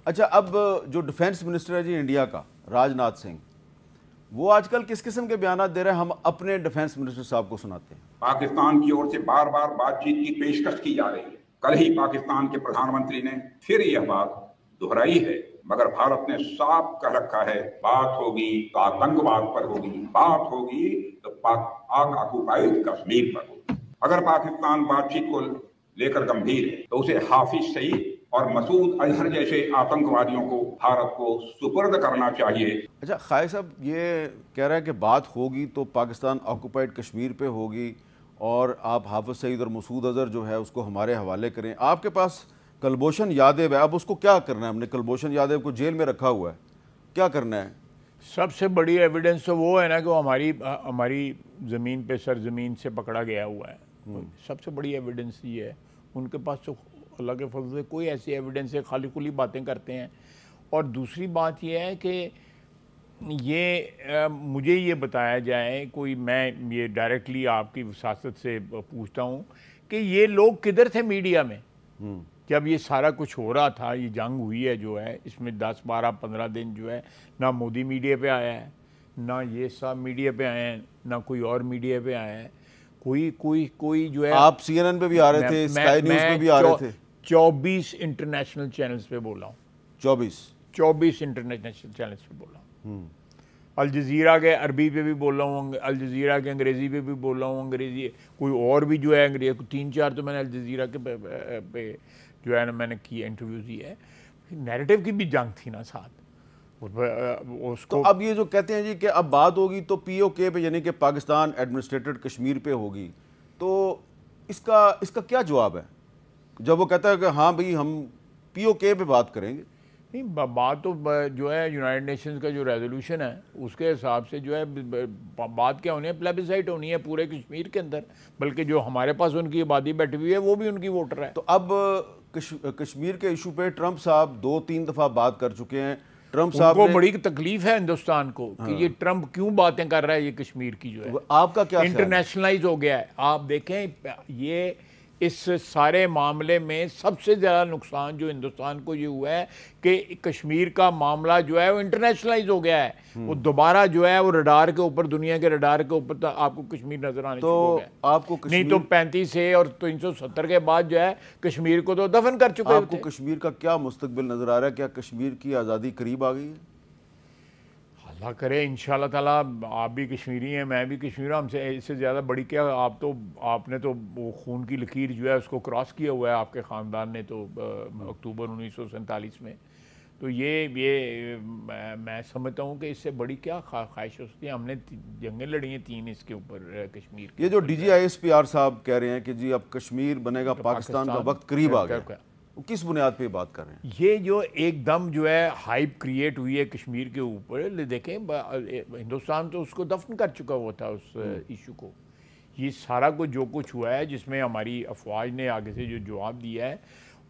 اچھا اب جو ڈیفینس منسٹر ہے جی انڈیا کا راج ناتھ سنگھ، وہ آج کل کس قسم کے بیانات دے رہے ہیں؟ ہم اپنے ڈیفینس منسٹر صاحب کو سناتے ہیں۔ پاکستان کی اور سے بار بار بات چیت کی پیشکش کی جا رہی ہے۔ کل ہی پاکستان کے پردھان منتری نے پھر یہ بات دہرائی ہے، مگر بھارت نے صاف کہہ رکھا ہے بات ہوگی تو آتنکواد پر ہوگی، بات ہوگی تو پاک آکوپائیڈ کشمیر پر ہوگی۔ اگر پاکستان بات چیت کو لے کر گمبھیر ہے تو اسے حافظ سعید اور مسعود اظہر جیسے آتنکوادیوں کو بھارت کو سپرد کرنا چاہیے۔ اچھا خائر صاحب یہ کہہ رہا ہے کہ بات ہوگی تو پاکستان آکوپائڈ کشمیر پہ ہوگی، اور آپ حافظ سعید اور مسعود اظہر جو ہے اس کو ہمارے حوالے کریں۔ آپ کے پاس کلبھوشن یادیو ہے، اب اس کو کیا کرنا ہے؟ ہم نے کلبھوشن یادیو کو جیل میں رکھا ہوا ہے، کیا کرنا ہے؟ سب سے بڑی ایویڈنس تو وہ ہے نا کہ وہ ہماری زمین پہ سرزمین سے پکڑا گیا ہوا ہے۔ سب سے بڑی ایویڈنس یہ ہے۔ ان کے پاس تو اللہ کے فضل سے کوئی ایسی ایویڈنس ہے، خالی کھلی باتیں کرتے ہیں۔ اور دوسری بات یہ ہے کہ مجھے یہ بتایا جائے، کوئی میں یہ ڈائریکٹلی آپ کی وساطت سے پوچھتا ہوں کہ یہ لوگ کدھر تھے میڈیا میں جب یہ سارا کچھ ہو رہا تھا؟ یہ جنگ ہوئی ہے جو ہے، اس میں 10 12 15 دن جو ہے نہ مودی میڈیا پہ آیا ہے، نہ یہ صاحب میڈیا پہ آئے ہیں، نہ کوئی اور میڈیا پہ آیا ہے۔ کوئی جو ہے، آپ سی این این پہ بھی آ رہے تھے، اسکائی نیوز پہ بھی آ رہے تھے۔ 24 انٹرنیشنل چینلز پہ بولا ہوں، 24 انٹرنیشنل چینلز پہ بولا ہوں۔ الجزیرہ کے عربی پہ بھی بول رہا ہوں، الجزیرہ کے انگریزی پہ بھی بول رہا ہوں، انگریزی کوئی اور بھی جو ہے انگریزی 3 4 تو میں نے الجزیرہ کے پہ جو ہے نا میں نے کی انٹرویوز دی ہے۔ نیریٹو کی بھی جنگ تھی نا ساتھ اس کو۔ تو اب یہ جو کہتے ہیں جی کہ اب بات ہوگی تو پی او کے پہ، یعنی کہ پاکستان ایڈمنسٹریٹڈ کشمیر پہ ہوگی، تو اس کا کیا جواب ہے جب وہ کہتا ہے کہ ہاں بھئی ہم پی او کے پہ بات کریں گے؟ نہیں، بات تو جو ہے یونائٹڈ نیشنز کا جو ریزولوشن ہے اس کے حساب سے جو ہے بات کیا ہونی ہے، پلیبیسائٹ ہونی ہے پورے کشمیر کے اندر، بلکہ جو ہمارے پاس ان کی آبادی بیٹھی ہوئی ہے وہ بھی ان کی ووٹر ہے۔ تو اب کشمیر کے ایشو پہ ٹرمپ صاحب 2 3 دفعہ بات کر چکے ہیں۔ ٹرمپ صاحب کو بڑی تکلیف ہے ہندوستان کو کہ یہ ٹرمپ کیوں باتیں کر رہا ہے، یہ کشمیر کی جو ہے آپ کا کیا انٹرنیشنلائز ہو گیا ہے۔ آپ دیکھیں یہ اس سارے معاملے میں سب سے زیادہ نقصان جو ہندوستان کو یہ ہوا ہے کہ کشمیر کا معاملہ جو ہے وہ انٹرنیشنلائز ہو گیا ہے۔ وہ دوبارہ جو ہے وہ رڈار کے اوپر، دنیا کے رڈار کے اوپر آپ کو کشمیر نظر آنے شروع ہو گیا ہے۔ آپ کو نہیں تو 35 سے اور 370 کے بعد جو ہے کشمیر کو تو دفن کر چکے آپ کو کشمیر کا کیا مستقبل نظر آ رہا ہے؟ کیا کشمیر کی آزادی قریب آ گئی ہے؟ اللہ کرے انشاءاللہ تعالیٰ۔ آپ بھی کشمیری ہیں، میں بھی کشمیری ہوں، ہم سے اس سے زیادہ بڑی کیا آپ نے تو وہ خون کی لکیر جو ہے اس کو کراس کیا ہوا ہے آپ کے خاندان نے تو اکتوبر 1947 میں۔ تو یہ میں سمجھتا ہوں کہ اس سے بڑی کیا خواہش ہو سکتی ہے؟ ہم نے جنگیں لڑی ہیں 3 اس کے اوپر کشمیر کے۔ یہ جو D G I S P R صاحب کہہ رہے ہیں کہ جی اب کشمیر بنے گا پاکستان کا وقت قریب آ گیا، وہ کس بنیاد پہ بات کر رہے ہیں؟ یہ جو ایک دم جو ہے ہائپ کریٹ ہوئی ہے کشمیر کے اوپر، دیکھیں ہندوستان تو اس کو دفن کر چکا ہوا تھا اس ایشو کو۔ یہ سارا کچھ جو کچھ ہوا ہے جس میں ہماری افواج نے آگے سے جو جواب دیا ہے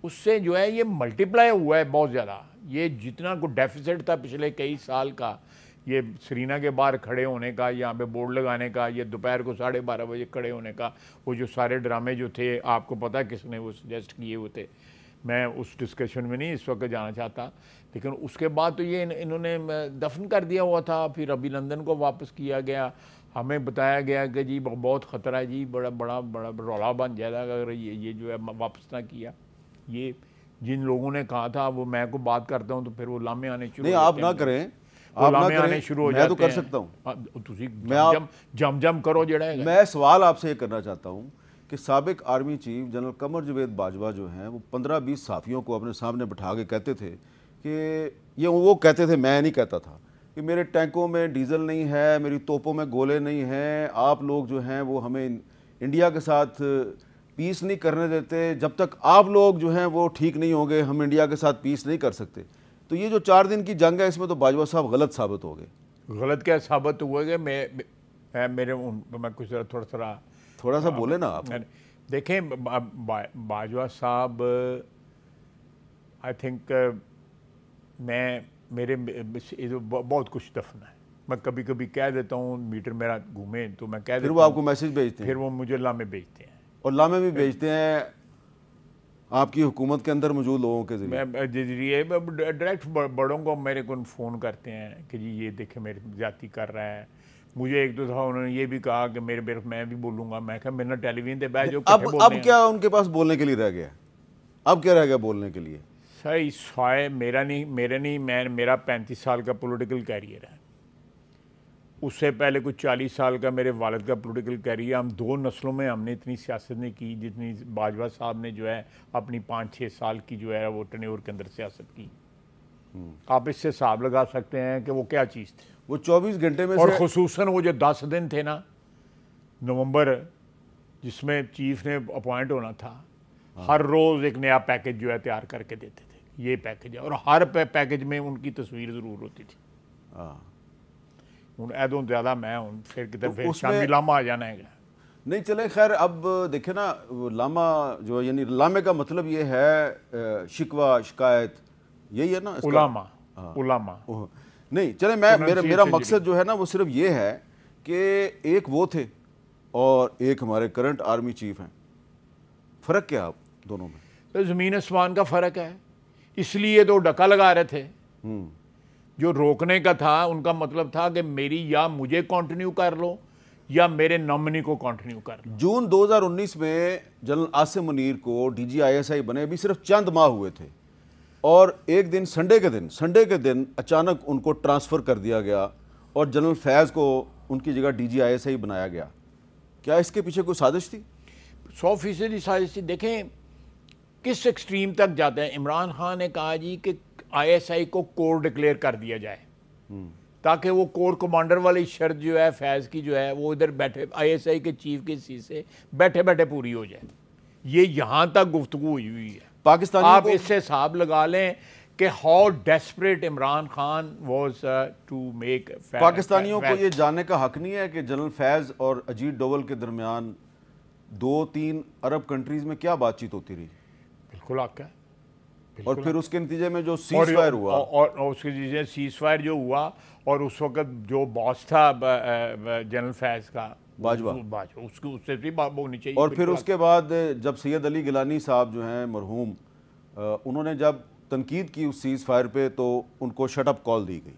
اس سے جو ہے یہ ملٹیپلائی ہوا ہے بہت زیادہ۔ یہ جتنا کو ڈیفیسٹ تھا پچھلے کئی سال کا، یہ سرینا کے باہر کھڑے ہونے کا، یہاں پہ بورڈ لگانے کا، یہ دوپہر کو 12:30 بجے کھڑے ہونے کا، وہ جو سارے ڈرامے جو تھے آپ کو پتہ ہے کس نے وہ سجیسٹ کیے ہوئے تھے، میں اس ڈسکشن میں نہیں اس وقت جانا چاہتا، لیکن اس کے بعد تو یہ انہوں نے دفن کر دیا ہوا تھا۔ پھر ابھی لندن کو واپس کیا گیا، ہمیں بتایا گیا کہ جی بہت خطرہ ہے جی، بڑا رولا بن جائے گا اگر یہ جو ہے واپس نہ کیا۔ یہ جن لوگوں نے کہا تھا وہ میں کو بات کرتا ہوں تو پھر وہ لامے آنے شروع ہو جاتے ہیں۔ نہیں آپ نہ کریں، آپ نہ کریں، شروع ہو جاتے ہیں۔ میں تو کر سکتا ہوں، جم کرو جڑا ہے۔ میں سوال آپ سے یہ کرنا چاہتا ہوں کہ سابق army chief general Qamar Javed Bajwa جو ہیں وہ 15 20 صحافیوں کو اپنے سامنے بٹھا کے کہتے تھے کہ وہ کہتے تھے، میں نہیں کہتا تھا، کہ میرے ٹینکوں میں ڈیزل نہیں ہے، میری توپوں میں گولے نہیں ہیں، آپ لوگ جو ہیں وہ ہمیں انڈیا کے ساتھ پیس نہیں کرنے دیتے، جب تک آپ لوگ جو ہیں وہ ٹھیک نہیں ہوں گے ہم انڈیا کے ساتھ پیس نہیں کر سکتے۔ تو یہ جو 4 دن کی جنگ ہے اس میں تو باجوہ صاحب غلط ثابت ہو گئے۔ غلط کیا ثابت ہوا کہ میں کچھ تھوڑا سا بولے نا آپ۔ دیکھیں باجوہ صاحب آئی تھنک میرے بہت کچھ دفن ہے، میں کبھی کبھی کہہ دیتا ہوں میٹر میرا گھومے تو میں کہہ دیتا ہوں، پھر وہ آپ کو میسج بھیجتے ہیں، پھر وہ مجھے لامے بھیجتے ہیں، اور لامے بھی بھیجتے ہیں آپ کی حکومت کے اندر موجود لوگوں کے ذریعے؟ میں ذریعے ڈائریکٹ بڑوں کو میرے کو فون کرتے ہیں کہ جی یہ دیکھیں میرے زیادتی کر رہا ہے. مجھے ایک دو دفعہ انہوں نے یہ بھی کہا کہ میں بھی بولوں گا. میں کہا میرا ٹیلی ویژن دے بیٹھ جو اب کیا ان کے پاس بولنے کے لیے رہ گیا؟ اب کیا رہ گیا بولنے کے لیے؟ سر سوائے میرا 35 سال کا پولیٹیکل کیریئر ہے. اس سے پہلے کچھ 40 سال کا میرے والد کا پولیٹیکل کیریئر. ہم 2 نسلوں میں ہم نے اتنی سیاست نہیں کی جتنی باجوہ صاحب نے جو ہے اپنی 5-6 سال کی جو ہے وہ ٹینیور کے اندر سیاست کی. آپ اس سے حساب لگا سکتے ہیں کہ وہ کیا چیز تھی. وہ 24 گھنٹے میں اور خصوصاً وہ جو 10 دن تھے نا نومبر جس میں چیف نے اپوائنٹ ہونا تھا, ہر روز ایک نیا پیکج جو ہے تیار کر کے دیتے تھے. یہ پیکج ہے, اور ہر پیکج میں ان کی تصویر ضرور ہوتی تھی. ایدوں زیادہ میں ہوں پھر کتنے شامی لاما آ جانا ہے. نہیں چلے خیر. اب دیکھیں نا لاما جو یعنی لامے کا مطلب یہ ہے شکوہ شکایت, یہی ہے نا علامہ. نہیں چلے میرا مقصد جو ہے نا وہ صرف یہ ہے کہ ایک وہ تھے اور ایک ہمارے کرنٹ آرمی چیف ہیں. فرق کیا آپ دونوں میں؟ زمین آسمان کا فرق ہے. اس لیے تو ڈکا لگا رہے تھے. جو روکنے کا تھا ان کا مطلب تھا کہ میری یا مجھے کنٹینیو کر لو یا میرے نامنی کو کنٹینیو کر لو. جون 2019 میں جنرل عاصم منیر کو D G I S I بنے ابھی صرف چند ماہ ہوئے تھے, اور ایک دن سنڈے کے دن اچانک ان کو ٹرانسفر کر دیا گیا اور جنرل فیض کو ان کی جگہ D G I S I بنایا گیا. کیا اس کے پیچھے کوئی سازش تھی؟ 100% سازش تھی. دیکھیں کس ایکسٹریم تک جاتے ہیں. عمران خان نے کہا جی کہ آئی ایس آئی کو کور ڈکلیئر کر دیا جائے تاکہ وہ کور کمانڈر والی شرط جو ہے فیض کی جو ہے وہ ادھر بیٹھے آئی ایس آئی کے چیف کے سیٹ سے بیٹھے پوری ہو جائے. یہ یہاں تک گفتگو ہوئی ہے. آپ اس سے حساب لگا لیں کہ how desperate Imran Khan was to make. پاکستانیوں کو یہ جاننے کا حق نہیں ہے کہ جنرل فیض اور اجیت ڈوول کے درمیان 2-3 عرب کنٹریز میں کیا بات چیت ہوتی رہی؟ بالکل حق ہے. اور پھر اس کے نتیجے میں جو سیز فائر ہوا اور اس کے نتیجے سیز فائر جو ہوا, اور اس وقت جو باس تھا جنرل فیض کا باجوہ اس سے بھی بات ہونی چاہیے. اور پھر اس کے بعد جب سید علی گیلانی صاحب جو ہیں مرحوم, انہوں نے جب تنقید کی اس سیز فائر پہ تو ان کو شٹ اپ کال دی گئی.